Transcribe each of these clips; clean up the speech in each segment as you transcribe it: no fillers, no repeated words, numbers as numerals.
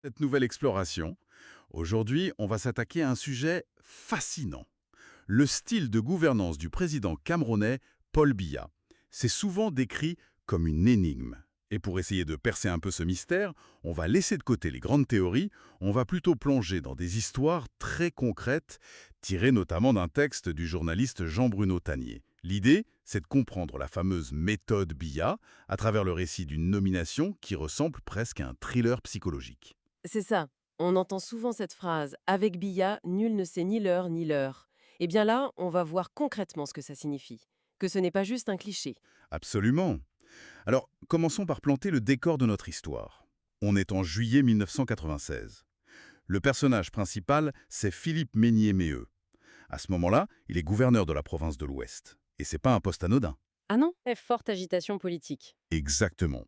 Cette nouvelle exploration. Aujourd'hui, on va s'attaquer à un sujet fascinant. Le style de gouvernance du président camerounais Paul Biya. C'est souvent décrit comme une énigme. Et pour essayer de percer un peu ce mystère, on va laisser de côté les grandes théories, on va plutôt plonger dans des histoires très concrètes, tirées notamment d'un texte du journaliste Jean-Bruno Tanier. L'idée, c'est de comprendre la fameuse méthode Biya à travers le récit d'une nomination qui ressemble presque à un thriller psychologique. C'est ça. On entend souvent cette phrase «Avec Biya, nul ne sait ni l'heure ni l'heure». Eh bien là, on va voir concrètement ce que ça signifie. Que ce n'est pas juste un cliché. Absolument. Alors, commençons par planter le décor de notre histoire. On est en juillet 1996. Le personnage principal, c'est Philippe Ménier-Méheux. À ce moment-là, il est gouverneur de la province de l'Ouest. Et c'est pas un poste anodin. Ah non? Très forte agitation politique. Exactement.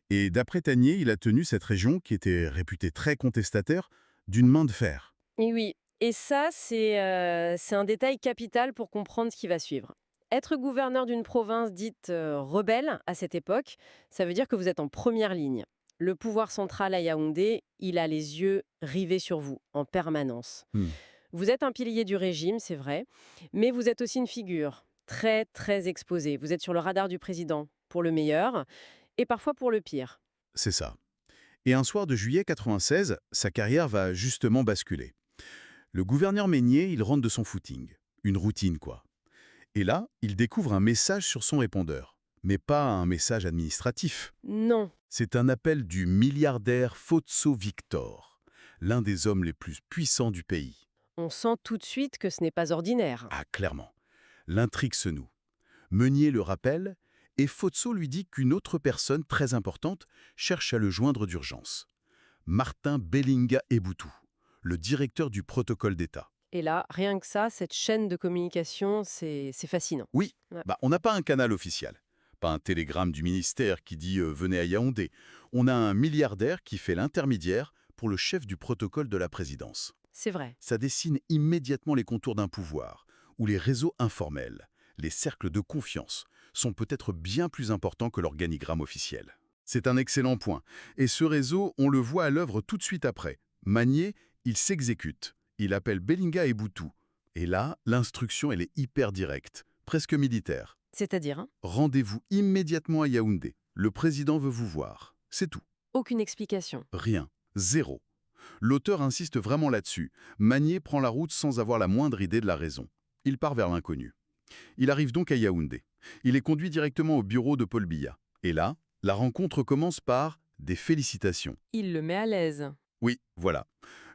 Et d'après Tanier, il a tenu cette région, qui était réputée très contestataire, d'une main de fer. Et oui. Et ça, c'est un détail capital pour comprendre ce qui va suivre. Être gouverneur d'une province dite rebelle à cette époque, ça veut dire que vous êtes en première ligne. Le pouvoir central à Yaoundé, il a les yeux rivés sur vous, en permanence. Hmm. Vous êtes un pilier du régime, c'est vrai, mais vous êtes aussi une figure très, très exposée. Vous êtes sur le radar du président, pour le meilleur et parfois pour le pire. C'est ça. Et un soir de juillet 96, sa carrière va justement basculer. Le gouverneur Ménier, il rentre de son footing. Une routine, quoi. Et là, il découvre un message sur son répondeur. Mais pas un message administratif. Non, C'est un appel du milliardaire Fotso Victor, l'un des hommes les plus puissants du pays. on sent tout de suite que ce n'est pas ordinaire. Ah, clairement. L'intrigue se noue. Meunier le rappelle, et Fotso lui dit qu'une autre personne très importante cherche à le joindre d'urgence. Martin Bellinga Eboutou, le directeur du protocole d'État. Et là, rien que ça, cette chaîne de communication, c'est fascinant. Oui, Ouais. on n'a pas un canal officiel. Pas un télégramme du ministère qui dit Venez à Yaoundé ». On a un milliardaire qui fait l'intermédiaire pour le chef du protocole de la présidence. C'est vrai. Ça dessine immédiatement les contours d'un pouvoir, où les réseaux informels, les cercles de confiance, sont peut-être bien plus importants que l'organigramme officiel. C'est un excellent point. Et ce réseau, on le voit à l'œuvre tout de suite après. Magné, il s'exécute. Il appelle Bellinga et Boutou. Et là, l'instruction, elle est hyper directe, presque militaire. C'est-à-dire, hein, Rendez-vous immédiatement à Yaoundé. Le président veut vous voir. C'est tout. aucune explication. Rien. Zéro. L'auteur insiste vraiment là-dessus. Magné prend la route sans avoir la moindre idée de la raison. Il part vers l'inconnu. Il arrive donc à Yaoundé. Il est conduit directement au bureau de Paul Biya. Et là, la rencontre commence par des félicitations. Il le met à l'aise. Oui, voilà.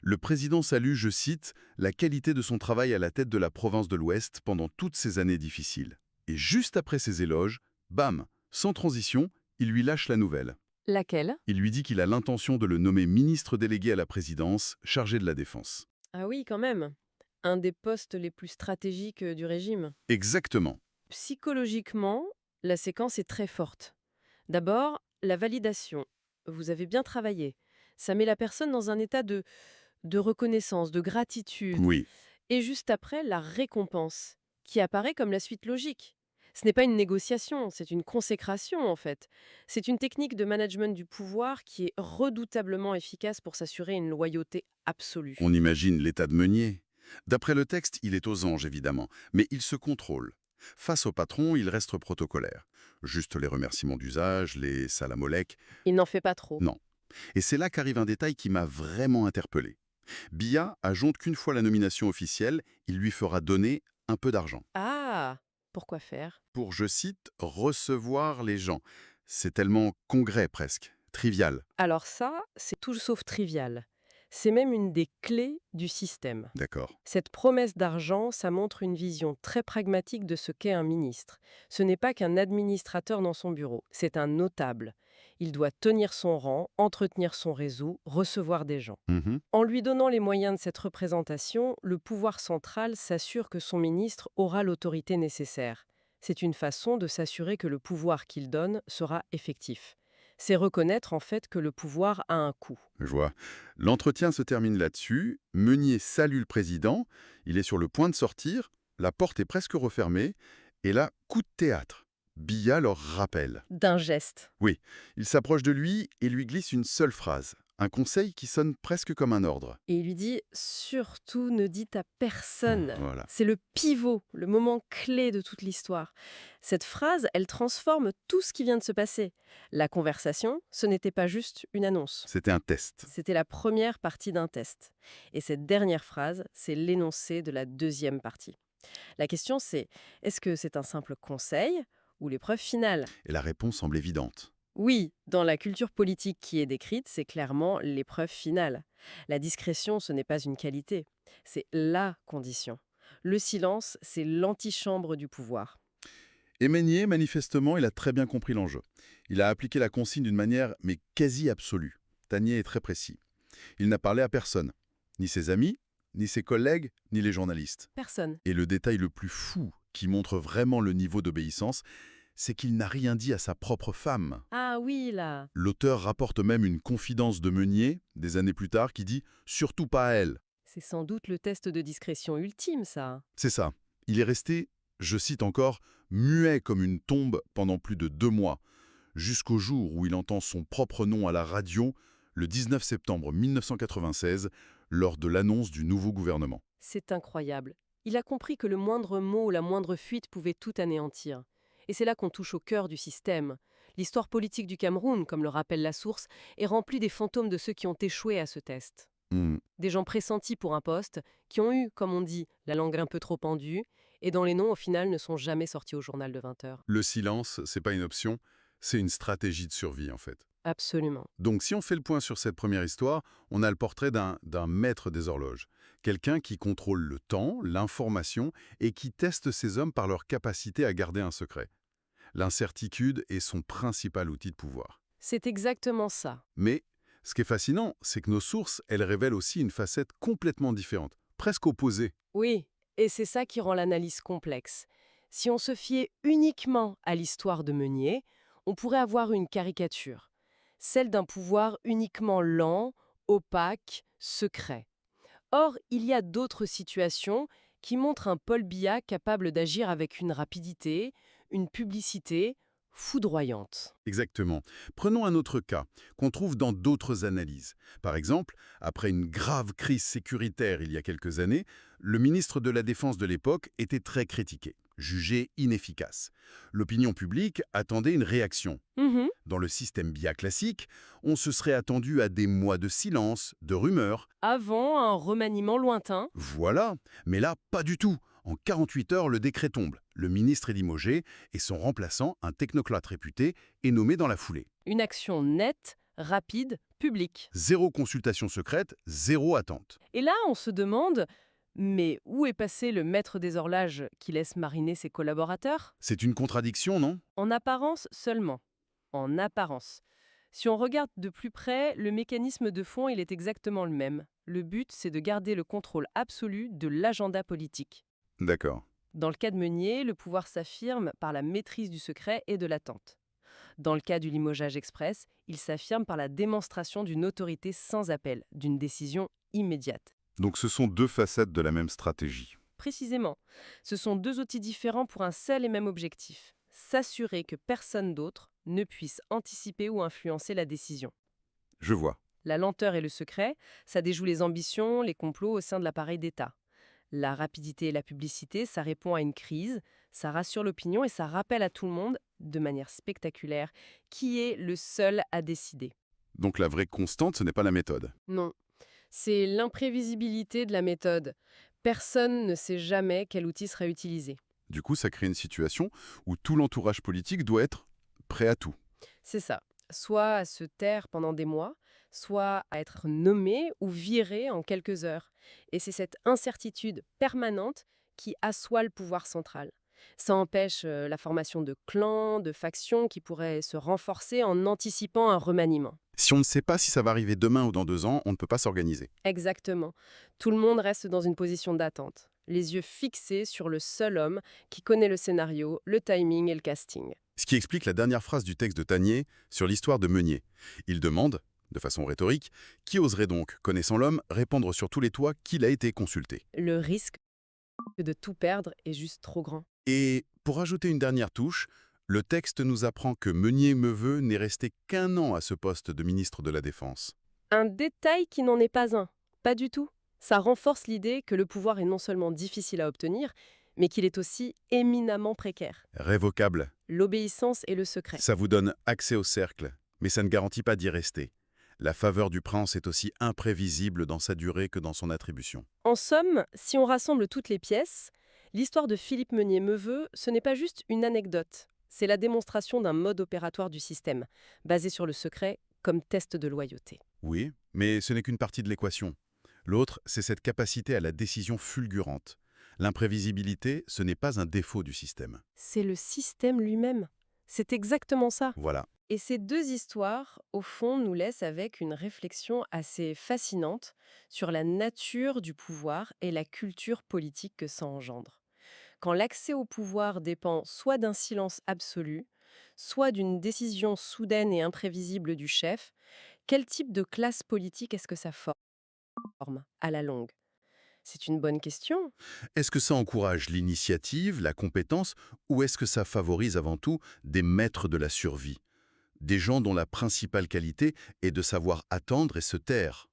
Le président salue, je cite, la qualité de son travail à la tête de la province de l'Ouest pendant toutes ces années difficiles. Et juste après ces éloges, bam, sans transition, il lui lâche la nouvelle. Laquelle? Il lui dit qu'il a l'intention de le nommer ministre délégué à la présidence, chargé de la défense. Ah oui, quand même. Un des postes les plus stratégiques du régime. Exactement. Psychologiquement, la séquence est très forte. D'abord, la validation. Vous avez bien travaillé. Ça met la personne dans un état de reconnaissance, de gratitude. Oui, Et juste après, la récompense, qui apparaît comme la suite logique. Ce n'est pas une négociation, c'est une consécration en fait. C'est une technique de management du pouvoir qui est redoutablement efficace pour s'assurer une loyauté absolue. on imagine l'état de Meunier. D'après le texte, il est aux anges, évidemment, mais il se contrôle. Face au patron, il reste protocolaire. Juste les remerciements d'usage, les salamolek, Il n'en fait pas trop. non. Et c'est là qu'arrive un détail qui m'a vraiment interpellé. Biya ajoute qu'une fois la nomination officielle, il lui fera donner un peu d'argent. Ah, pourquoi faire? Pour, je cite, recevoir les gens. C'est tellement congrès presque, trivial. Alors ça, c'est tout sauf trivial. C'est même une des clés du système. D'accord. Cette promesse d'argent, ça montre une vision très pragmatique de ce qu'est un ministre. Ce n'est pas qu'un administrateur dans son bureau, c'est un notable. Il doit tenir son rang, entretenir son réseau, recevoir des gens. Mhm. En lui donnant les moyens de cette représentation, le pouvoir central s'assure que son ministre aura l'autorité nécessaire. C'est une façon de s'assurer que le pouvoir qu'il donne sera effectif. C'est reconnaître en fait que le pouvoir a un coût. Je vois. L'entretien se termine là-dessus. Meunier salue le président. Il est sur le point de sortir. La porte est presque refermée. Et là, coup de théâtre. Biya leur rappelle. D'un geste. Oui, il s'approche de lui et lui glisse une seule phrase. Un conseil qui sonne presque comme un ordre. Et il lui dit surtout ne dites à personne. Voilà. C'est le pivot, le moment clé de toute l'histoire. Cette phrase, elle transforme tout ce qui vient de se passer. La conversation, ce n'était pas juste une annonce. C'était un test. C'était la première partie d'un test. Et cette dernière phrase, c'est l'énoncé de la deuxième partie. La question c'est, est-ce que c'est un simple conseil ou l'épreuve finale? Et la réponse semble évidente. Oui, dans la culture politique qui est décrite, c'est clairement l'épreuve finale. La discrétion, ce n'est pas une qualité, c'est la condition. Le silence, c'est l'antichambre du pouvoir. Et Meignier, manifestement, il a très bien compris l'enjeu. Il a appliqué la consigne d'une manière, mais quasi absolue. Tanier est très précis. Il n'a parlé à personne. Ni ses amis, ni ses collègues, ni les journalistes. Personne. Et le détail le plus fou, qui montre vraiment le niveau d'obéissance, c'est qu'il n'a rien dit à sa propre femme. Ah oui, là. L'auteur rapporte même une confidence de Meunier, des années plus tard, qui dit « surtout pas à elle C'est sans doute le test de discrétion ultime, ça. ». C'est ça. Il est resté, je cite encore, muet comme une tombe pendant plus de 2 mois, jusqu'au jour où il entend son propre nom à la radio, le 19 septembre 1996, lors de l'annonce du nouveau gouvernement. C'est incroyable. Il a compris que le moindre mot ou la moindre fuite pouvait tout anéantir. Et c'est là qu'on touche au cœur du système. L'histoire politique du Cameroun, comme le rappelle la source, est remplie des fantômes de ceux qui ont échoué à ce test. Hmm. Des gens pressentis pour un poste, qui ont eu, comme on dit, la langue un peu trop pendue, et dont les noms, au final, ne sont jamais sortis au journal de 20 heures. Le silence, c'est pas une option, c'est une stratégie de survie en fait. Absolument. Donc si on fait le point sur cette première histoire, on a le portrait d'un maître des horloges. Quelqu'un qui contrôle le temps, l'information et qui teste ses hommes par leur capacité à garder un secret. L'incertitude est son principal outil de pouvoir. C'est exactement ça. Mais ce qui est fascinant, c'est que nos sources, elles révèlent aussi une facette complètement différente, presque opposée. Oui, et c'est ça qui rend l'analyse complexe. Si on se fiait uniquement à l'histoire de Meunier, on pourrait avoir une caricature, celle d'un pouvoir uniquement lent, opaque, secret. Or, il y a d'autres situations qui montrent un Paul Biya capable d'agir avec une rapidité, une publicité foudroyante. Exactement. Prenons un autre cas, qu'on trouve dans d'autres analyses. Par exemple, après une grave crise sécuritaire il y a quelques années, le ministre de la Défense de l'époque était très critiqué, jugé inefficace. L'opinion publique attendait une réaction. Mhm. Dans le système BIA classique, on se serait attendu à des mois de silence, de rumeurs. Avant un remaniement lointain. Voilà, mais là, pas du tout. En 48 heures, le décret tombe. Le ministre est limogé et son remplaçant, un technocrate réputé, est nommé dans la foulée. Une action nette, rapide, publique. Zéro consultation secrète, zéro attente. Et là, on se demande, mais où est passé le maître des horloges qui laisse mariner ses collaborateurs? C'est une contradiction, non? En apparence seulement. En apparence. Si on regarde de plus près, le mécanisme de fond, il est exactement le même. Le but, c'est de garder le contrôle absolu de l'agenda politique. D'accord. Dans le cas de Meunier, le pouvoir s'affirme par la maîtrise du secret et de l'attente. Dans le cas du limogeage express, il s'affirme par la démonstration d'une autorité sans appel, d'une décision immédiate. Donc ce sont deux facettes de la même stratégie. Précisément, ce sont deux outils différents pour un seul et même objectif, s'assurer que personne d'autre ne puisse anticiper ou influencer la décision. Je vois. La lenteur et le secret, ça déjoue les ambitions, les complots au sein de l'appareil d'État. La rapidité et la publicité, ça répond à une crise, ça rassure l'opinion et ça rappelle à tout le monde, de manière spectaculaire, qui est le seul à décider. Donc la vraie constante, ce n'est pas la méthode. Non, c'est l'imprévisibilité de la méthode. Personne ne sait jamais quel outil sera utilisé. Du coup, ça crée une situation où tout l'entourage politique doit être prêt à tout. C'est ça. Soit à se taire pendant des mois, soit à être nommé ou viré en quelques heures. Et c'est cette incertitude permanente qui assoit le pouvoir central. Ça empêche la formation de clans, de factions qui pourraient se renforcer en anticipant un remaniement. Si on ne sait pas si ça va arriver demain ou dans 2 ans, on ne peut pas s'organiser. Exactement. Tout le monde reste dans une position d'attente, les yeux fixés sur le seul homme qui connaît le scénario, le timing et le casting. Ce qui explique la dernière phrase du texte de Tanier sur l'histoire de Meunier. Il demande, de façon rhétorique, qui oserait donc, connaissant l'homme, répandre sur tous les toits qu'il a été consulté. Le risque de tout perdre est juste trop grand. Et pour ajouter une dernière touche, le texte nous apprend que Meunier-Meveux n'est resté qu'1 an à ce poste de ministre de la Défense. Un détail qui n'en est pas un. Pas du tout. Ça renforce l'idée que le pouvoir est non seulement difficile à obtenir, mais qu'il est aussi éminemment précaire. Révocable. L'obéissance est le secret. Ça vous donne accès au cercle, mais ça ne garantit pas d'y rester. La faveur du prince est aussi imprévisible dans sa durée que dans son attribution. En somme, si on rassemble toutes les pièces, l'histoire de Philippe Meunier-Meveux, ce n'est pas juste une anecdote. C'est la démonstration d'un mode opératoire du système, basé sur le secret comme test de loyauté. Oui, mais ce n'est qu'une partie de l'équation. L'autre, c'est cette capacité à la décision fulgurante. L'imprévisibilité, ce n'est pas un défaut du système. C'est le système lui-même. C'est exactement ça. Voilà. Et ces deux histoires, au fond, nous laissent avec une réflexion assez fascinante sur la nature du pouvoir et la culture politique que ça engendre. Quand l'accès au pouvoir dépend soit d'un silence absolu, soit d'une décision soudaine et imprévisible du chef, quel type de classe politique est-ce que ça forme à la longue? C'est une bonne question. Est-ce que ça encourage l'initiative, la compétence, ou est-ce que ça favorise avant tout des maîtres de la survie? Des gens dont la principale qualité est de savoir attendre et se taire?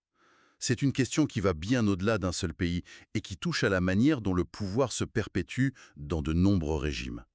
C'est une question qui va bien au-delà d'un seul pays et qui touche à la manière dont le pouvoir se perpétue dans de nombreux régimes.